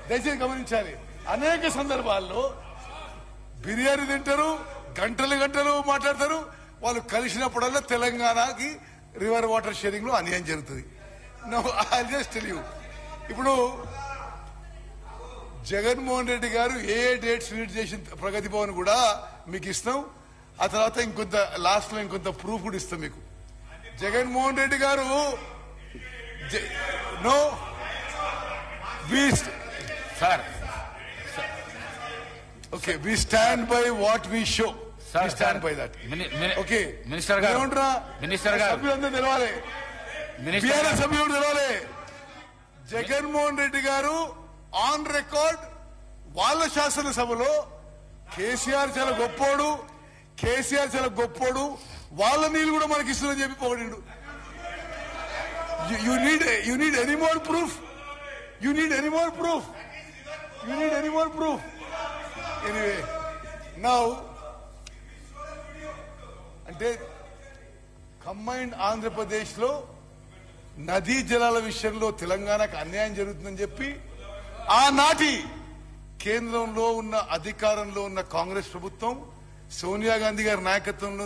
దయచేసి గమనించాలి. అనేక సందర్భాల్లో బిర్యానీ తింటారు, గంటలు గంటలు మాట్లాడతారు. వాళ్ళు కలిసినప్పుడల్లా తెలంగాణకి రివర్ వాటర్ షేరింగ్ లో అన్యాయం జరుగుతుంది. I just tell you. ఇప్పుడు జగన్మోహన్ రెడ్డి గారు ఏ డేట్స్ రిలీజ్ చేసిన ప్రగతి భవన్ కూడా మీకు ఇస్తాం. ఆ తర్వాత ఇంకొంత లాస్ట్ లో ఇంకొంత ప్రూఫ్ కూడా ఇస్తాం మీకు. జగన్మోహన్ రెడ్డి గారు no sir okay we stand by what we show. Stand by that. Okay minister గారు సభ్యులందరూ తెలవాలి, బీఆర్ఎస్ సభ్యులు తెలవాలి. జగన్మోహన్ రెడ్డి గారు ఆన్ రికార్డ్ వాళ్ళ శాసనసభలో కేసీఆర్ చాలా గొప్పోడు, కేసీఆర్ చాలా గొప్పోడు, వాళ్ళ నీళ్ళు కూడా మనకి ఇస్తుందని చెప్పి పొగిడిండు. You need any more proof? You need any more proof? You need any more proof? Anyway now అంటే కంబైన్డ్ ఆంధ్రప్రదేశ్ లో నదీ జలాల విషయంలో తెలంగాణకు అన్యాయం జరుగుతుందని చెప్పి ఆనాటి కేంద్రంలో ఉన్న అధికారంలో ఉన్న కాంగ్రెస్ ప్రభుత్వం సోనియా గాంధీ గారి నాయకత్వంలో